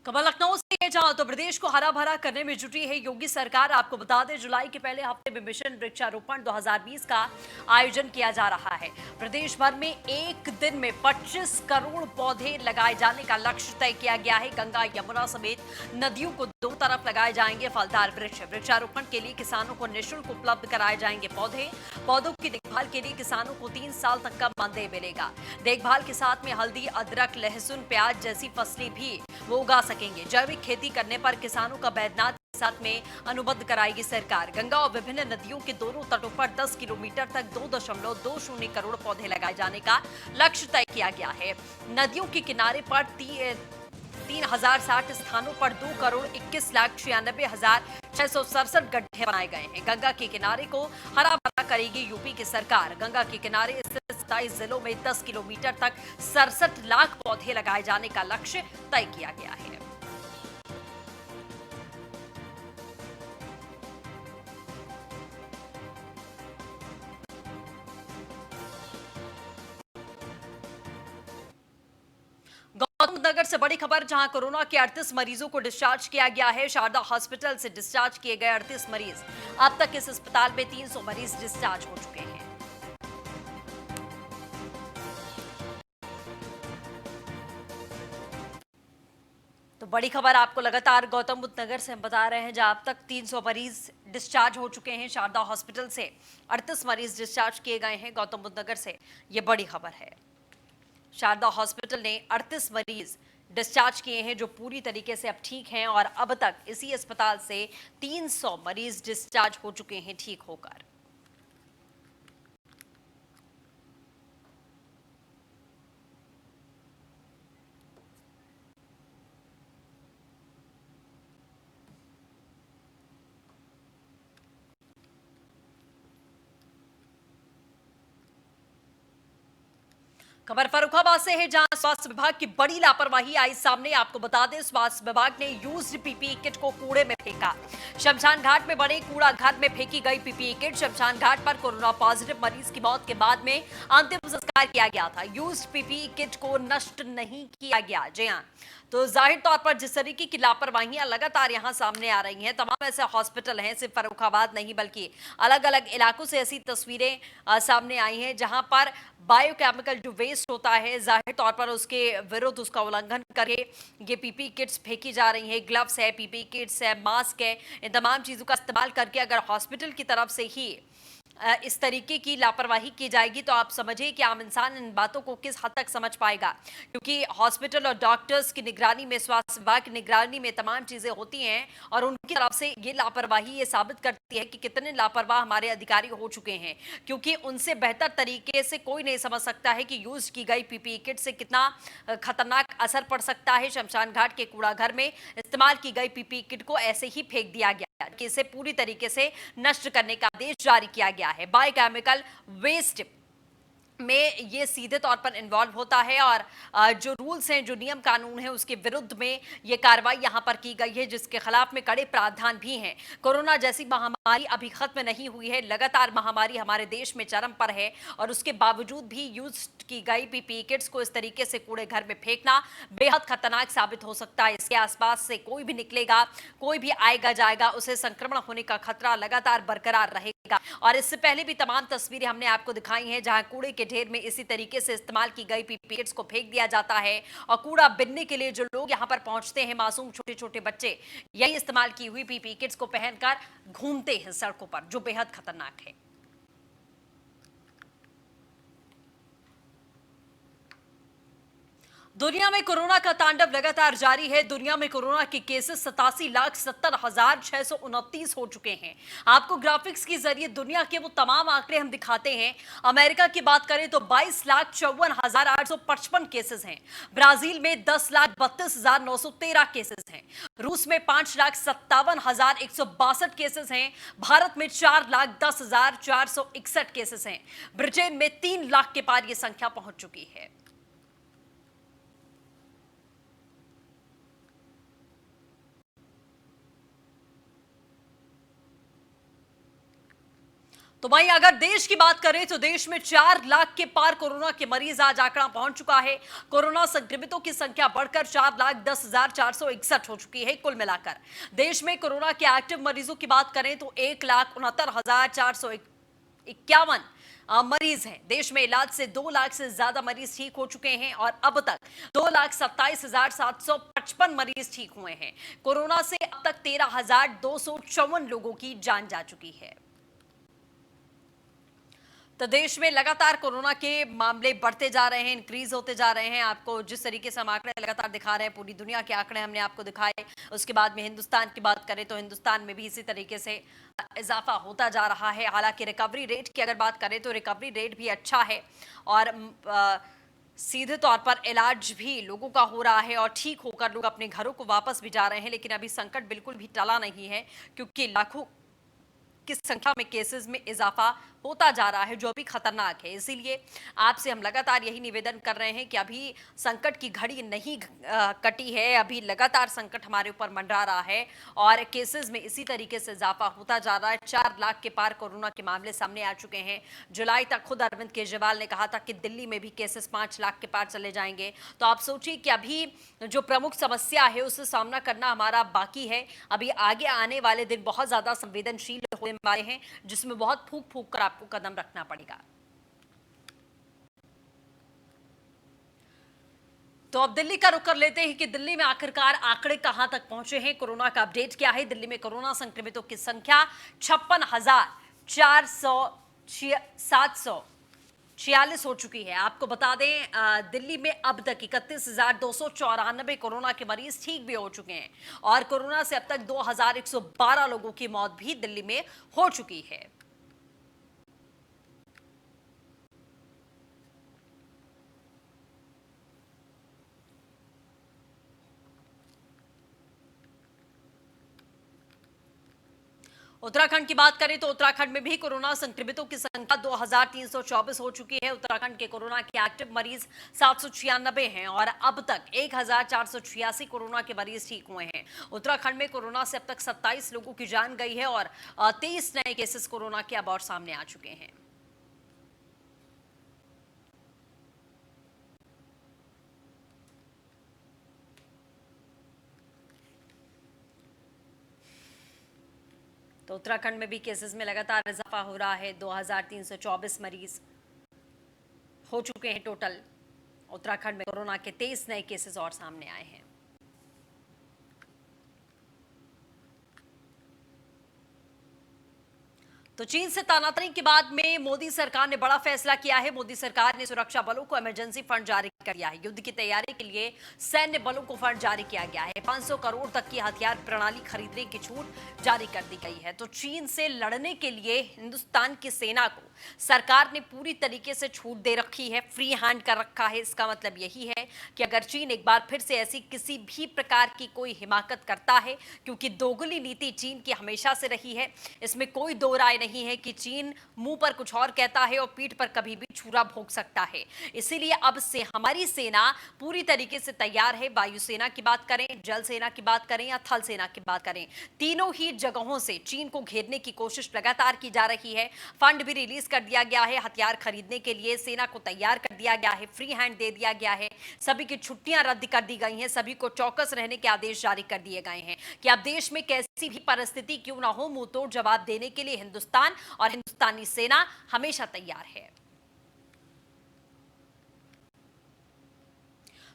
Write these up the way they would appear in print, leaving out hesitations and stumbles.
खबर लखनऊ से है, जहां उत्तर प्रदेश को हरा भरा करने में जुटी है योगी सरकार। आपको बता दें, जुलाई के पहले हफ्ते में मिशन वृक्षारोपण 2020 का आयोजन किया जा रहा है। प्रदेश भर में एक दिन में 25 करोड़ पौधे लगाए जाने का लक्ष्य तय किया गया है। गंगा यमुना समेत नदियों को दोनों तरफ लगाए जाएंगे फलदार वृक्ष। वृक्षारोपण के लिए किसानों को निःशुल्क उपलब्ध कराए जाएंगे पौधों की देखभाल के लिए किसानों को 3 साल तक का मानदेय मिलेगा। देखभाल के साथ में हल्दी, अदरक, लहसुन, प्याज जैसी फसलें भी वो उगा सकेंगे। जैविक खेती करने पर किसानों का बैद्यनाथ के साथ में अनुबंध कराएगी सरकार। गंगा और विभिन्न नदियों के दोनों तटों पर 10 किलोमीटर तक 2.20 करोड़ पौधे लगाए जाने का लक्ष्य तय किया गया है। नदियों के किनारे पर 3060 स्थानों पर 2,21,96,667 गड्ढे बनाए गए हैं। गंगा के किनारे को हरा भरा करेगी यूपी की सरकार। गंगा के किनारे स्थित 27 जिलों में 10 किलोमीटर तक 67 लाख पौधे लगाए जाने का लक्ष्य तय किया गया है। गौतम बुद्ध नगर से बड़ी खबर, जहां कोरोना के 38 मरीजों को डिस्चार्ज किया गया है। शारदा हॉस्पिटल से डिस्चार्ज किए गए 38 मरीज, अब तक इस अस्पताल में 300 मरीज डिस्चार्ज हो चुके हैं। तो बड़ी खबर आपको लगातार गौतम बुद्ध नगर से हम बता रहे हैं, जहां अब तक 300 मरीज डिस्चार्ज हो चुके हैं। शारदा हॉस्पिटल से 38 मरीज डिस्चार्ज किए गए हैं गौतम बुद्ध नगर से। ये बड़ी खबर है। शारदा हॉस्पिटल ने 38 मरीज डिस्चार्ज किए हैं जो पूरी तरीके से अब ठीक हैं, और अब तक इसी अस्पताल से 300 मरीज डिस्चार्ज हो चुके हैं ठीक होकर। खबर फर्रुखाबाद से है, जहां स्वास्थ्य विभाग की बड़ी लापरवाही आई सामने। आपको बता दें, स्वास्थ्य विभाग ने यूज्ड पीपीई किट को कूड़े में फेंका। शमशान घाट में बने कूड़ा घर में फेंकी गई पीपीई किट। शमशान घाट पर कोरोना पॉजिटिव मरीज की मौत के बाद में अंतिम संस्कार किया गया था। यूज्ड पीपीई किट को नष्ट नहीं किया गया। जी हां, तो जाहिर तौर पर जिस तरीके की लापरवाहियां लगातार यहां सामने आ रही हैं, तमाम ऐसे हॉस्पिटल हैं, सिर्फ फर्रुखाबाद नहीं बल्कि अलग अलग इलाकों से ऐसी तस्वीरें सामने आई हैं, जहां पर बायोकेमिकल जो वेस्ट होता है, जाहिर तौर पर उसके विरुद्ध उसका उल्लंघन करके ये पीपी किट्स फेंकी जा रही हैं। ग्लव्स है, पीपी किट्स है, मास्क है, इन तमाम चीज़ों का इस्तेमाल करके अगर हॉस्पिटल की तरफ से ही इस तरीके की लापरवाही की जाएगी, तो आप समझिए कि आम इंसान इन बातों को किस हद तक समझ पाएगा। क्योंकि हॉस्पिटल और डॉक्टर्स की निगरानी में, स्वास्थ्य विभाग की निगरानी में तमाम चीजें होती हैं, और उनकी तरफ से ये लापरवाही ये साबित करती है कि कितने लापरवाह हमारे अधिकारी हो चुके हैं। क्योंकि उनसे बेहतर तरीके से कोई नहीं समझ सकता है कि यूज की गई पीपीई किट से कितना खतरनाक असर पड़ सकता है। शमशान घाट के कूड़ा घर में इस्तेमाल की गई पीपीई किट को ऐसे ही फेंक दिया गया कि इसे पूरी तरीके से नष्ट करने का आदेश जारी किया गया है। बायोकेमिकल वेस्ट में ये सीधे तौर पर इन्वॉल्व होता है, और जो रूल्स हैं, जो नियम कानून है, उसके विरुद्ध में ये कार्रवाई यहां पर की गई है, जिसके खिलाफ में कड़े प्रावधान भी हैं। कोरोना जैसी महामारी अभी खत्म नहीं हुई है, लगातार महामारी हमारे देश में चरम पर है, और उसके बावजूद भी यूज की गई पीपीई किट्स को इस तरीके से कूड़े घर में फेंकना बेहद खतरनाक साबित हो सकता है। इसके आसपास से कोई भी निकलेगा, कोई भी आएगा जाएगा, उसे संक्रमण होने का खतरा लगातार बरकरार रहेगा। और इससे पहले भी तमाम तस्वीरें हमने आपको दिखाई हैं, जहां कूड़े के ढेर में इसी तरीके से इस्तेमाल की गई पीपीई किट्स को फेंक दिया जाता है, और कूड़ा बिनने के लिए जो लोग यहां पर पहुंचते हैं, मासूम छोटे छोटे बच्चे, यही इस्तेमाल की हुई पीपीई किट्स को पहनकर घूमते हैं सड़कों पर, जो बेहद खतरनाक है। दुनिया में कोरोना का तांडव लगातार जारी है। दुनिया में कोरोना के केसेस 87,70,629 हो चुके हैं। आपको ग्राफिक्स के जरिए दुनिया के वो तमाम आंकड़े हम दिखाते हैं। अमेरिका की बात करें तो 22,54,855 केसेस हैं। ब्राजील में 10,32,913 केसेस हैं। रूस में 5,57,162 केसेस हैं। भारत में 4,10,461 केसेस हैं। ब्रिटेन में 3 लाख के पार यह संख्या पहुंच चुकी है। तो वहीं अगर देश की बात करें तो देश में 4 लाख के पार कोरोना के मरीज आज आंकड़ा पहुंच चुका है। कोरोना संक्रमितों की संख्या बढ़कर 4,10,461 हो चुकी है। कुल मिलाकर देश में कोरोना के एक्टिव मरीजों की बात करें तो 1,69,451 मरीज हैं। देश में इलाज से 2 लाख से ज्यादा मरीज ठीक हो चुके हैं और अब तक 2,27,755 मरीज ठीक हुए हैं। कोरोना से अब तक 13,254 लोगों की जान जा चुकी है। तो देश में लगातार कोरोना के मामले बढ़ते जा रहे हैं, इंक्रीज होते जा रहे हैं। आपको जिस तरीके से हम आंकड़े लगातार दिखा रहे हैं, पूरी दुनिया के आंकड़े हमने आपको दिखाए। उसके बाद में हिंदुस्तान की बात करें तो हिंदुस्तान में भी इसी तरीके से इजाफा होता जा रहा है। हालांकि रिकवरी रेट की अगर बात करें तो रिकवरी रेट भी अच्छा है और सीधे तौर पर इलाज भी लोगों का हो रहा है और ठीक होकर लोग अपने घरों को वापस भी जा रहे हैं। लेकिन अभी संकट बिल्कुल भी टला नहीं है, क्योंकि लाखों की संख्या में केसेस में इजाफा होता जा रहा है, जो अभी खतरनाक है। इसीलिए आपसे हम लगातार यही निवेदन कर रहे हैं कि अभी संकट की घड़ी नहीं कटी है, अभी लगातार संकट हमारे ऊपर मंडरा रहा है और केसेस में इसी तरीके से इजाफा होता जा रहा है। 4 लाख के पार कोरोना के मामले सामने आ चुके हैं। जुलाई तक खुद अरविंद केजरीवाल ने कहा था कि दिल्ली में भी केसेस 5 लाख के पार चले जाएंगे। तो आप सोचिए कि अभी जो प्रमुख समस्या है उससे सामना करना हमारा बाकी है। अभी आगे आने वाले दिन बहुत ज्यादा संवेदनशील होने वाले हैं, जिसमें बहुत फूंक फूंक कर आपको कदम रखना पड़ेगा। तो अब दिल्ली का रुख कर लेते हैं कि दिल्ली में आखिरकार आंकड़े कहां तक पहुंचे हैं। कोरोना का अपडेट क्या है? दिल्ली में कोरोना संक्रमितों की संख्या 56,746 हो चुकी है। आपको बता दें दिल्ली में अब तक 31,294 कोरोना के मरीज ठीक भी हो चुके हैं और कोरोना से अब तक 2,112 लोगों की मौत भी दिल्ली में हो चुकी है। उत्तराखंड की बात करें तो उत्तराखंड में भी कोरोना संक्रमितों की संख्या 2,324 हो चुकी है। उत्तराखंड के कोरोना के एक्टिव मरीज 796 हैं और अब तक 1,486 कोरोना के मरीज ठीक हुए हैं। उत्तराखंड में कोरोना से अब तक 27 लोगों की जान गई है और 23 नए केसेस कोरोना के अब और सामने आ चुके हैं। तो उत्तराखंड में भी केसेस में लगातार इजाफा हो रहा है। 2,324 मरीज हो चुके हैं टोटल। उत्तराखंड में कोरोना के 23 नए केसेस और सामने आए हैं। तो चीन से तानातनी के बाद में मोदी सरकार ने बड़ा फैसला किया है। मोदी सरकार ने सुरक्षा बलों को इमरजेंसी फंड जारी कर दिया है। युद्ध की तैयारी के लिए सैन्य बलों को फंड जारी किया गया है। 500 करोड़ तक की हथियार प्रणाली खरीदने की छूट जारी कर दी गई है। तो चीन से लड़ने के लिए हिंदुस्तान की सेना को सरकार ने पूरी तरीके से छूट दे रखी है, फ्री हैंड कर रखा है। इसका मतलब यही है कि अगर चीन एक बार फिर से ऐसी किसी भी प्रकार की कोई हिमाकत करता है, क्योंकि दोगली नीति चीन की हमेशा से रही है, इसमें कोई दो राय नहीं है कि चीन मुंह पर कुछ और कहता है और पीठ पर कभी भी छुरा भोंक सकता है। इसीलिए अब से हमारी सेना पूरी तरीके से तैयार है। वायुसेना की बात करें, जल सेना की बात करें या थल सेना की बात करें, तीनों ही जगहों से चीन को घेरने की कोशिश लगातार की जा रही है। फंड भी रिलीज कर दिया गया है। हथियार खरीदने के लिए सेना को तैयार कर दिया गया है, फ्री हैंड दे दिया गया है। सभी की छुट्टियां रद्द कर दी गई हैं। सभी को चौकस रहने के आदेश जारी कर दिए गए हैं कि अब देश में कैसी भी परिस्थिति क्यों ना हो, मुंह तोड़ जवाब देने के लिए हिंदुस्तान और हिंदुस्तानी सेना हमेशा तैयार है।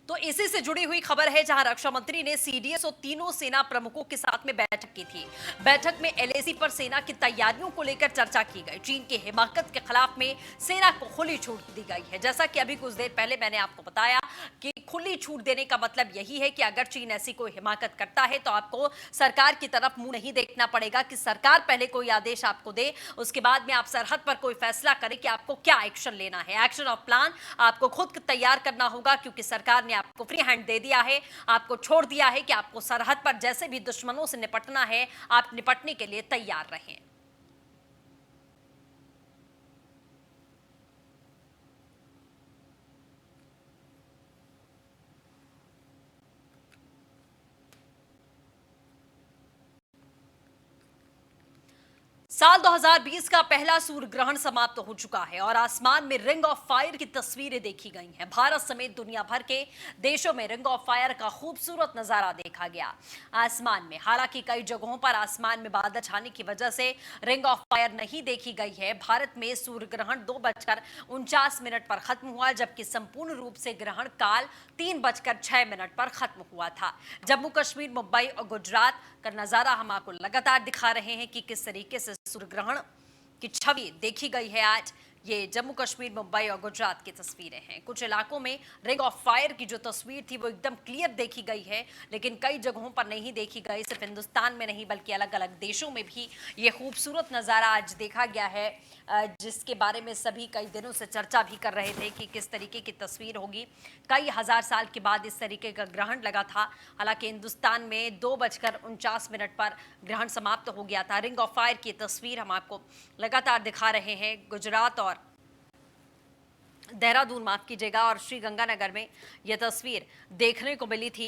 तो इसी से जुड़ी हुई खबर है, जहां रक्षा मंत्री ने सीडीएस और तीनों सेना प्रमुखों के साथ में बैठक की थी। बैठक में एलएसी पर सेना की तैयारियों को लेकर चर्चा की गई। चीन की हिमाकत के खिलाफ में सेना को खुली छूट दी गई है। जैसा कि अभी कुछ देर पहले मैंने आपको बताया कि खुली छूट देने का मतलब यही है कि अगर चीन ऐसी कोई हिमाकत करता है तो आपको सरकार की तरफ मुंह नहीं देखना पड़ेगा कि सरकार पहले कोई आदेश आपको दे, उसके बाद में आप सरहद पर कोई फैसला करें कि आपको क्या एक्शन लेना है। एक्शन ऑफ प्लान आपको खुद तैयार करना होगा, क्योंकि सरकार ने आपको फ्री हैंड दे दिया है, आपको छोड़ दिया है कि आपको सरहद पर जैसे भी दुश्मनों से निपटना है, आप निपटने के लिए तैयार रहें। साल 2020 का पहला सूर्य ग्रहण समाप्त हो चुका है और आसमान में रिंग ऑफ फायर की तस्वीरें देखी गई हैं। भारत समेत दुनिया भर के देशों में रिंग ऑफ फायर का खूबसूरत नजारा देखा गया आसमान में। हालांकि कई जगहों पर आसमान में बादल छाने की वजह से रिंग ऑफ फायर नहीं देखी गई है। भारत में सूर्य ग्रहण 2:49 पर खत्म हुआ, जबकि संपूर्ण रूप से ग्रहण काल 3:06 पर खत्म हुआ था। जम्मू कश्मीर, मुंबई और गुजरात का नजारा हम आपको लगातार दिखा रहे हैं कि किस तरीके से सूर्य ग्रहण की छवि देखी गई है। आज ये जम्मू कश्मीर, मुंबई और गुजरात की तस्वीरें हैं। कुछ इलाकों में रिंग ऑफ फायर की जो तस्वीर थी वो एकदम क्लियर देखी गई है, लेकिन कई जगहों पर नहीं देखी गई। सिर्फ हिंदुस्तान में नहीं बल्कि अलग अलग देशों में भी ये खूबसूरत नज़ारा आज देखा गया है, जिसके बारे में सभी कई दिनों से चर्चा भी कर रहे थे कि किस तरीके की तस्वीर होगी। कई हजार साल के बाद इस तरीके का ग्रहण लगा था। हालांकि हिंदुस्तान में 2:49 पर ग्रहण समाप्त हो गया था। रिंग ऑफ फायर की तस्वीर हम आपको लगातार दिखा रहे हैं। गुजरात और देहरादून, माफ कीजिएगा, और श्री गंगानगर में यह तस्वीर देखने को मिली थी।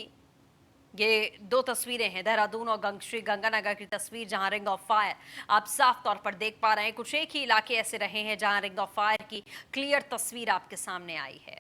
ये दो तस्वीरें हैं, देहरादून और श्री गंगानगर की तस्वीर, जहां रिंग ऑफ फायर आप साफ तौर पर देख पा रहे हैं। कुछ एक ही इलाके ऐसे रहे हैं जहां रिंग ऑफ फायर की क्लियर तस्वीर आपके सामने आई है।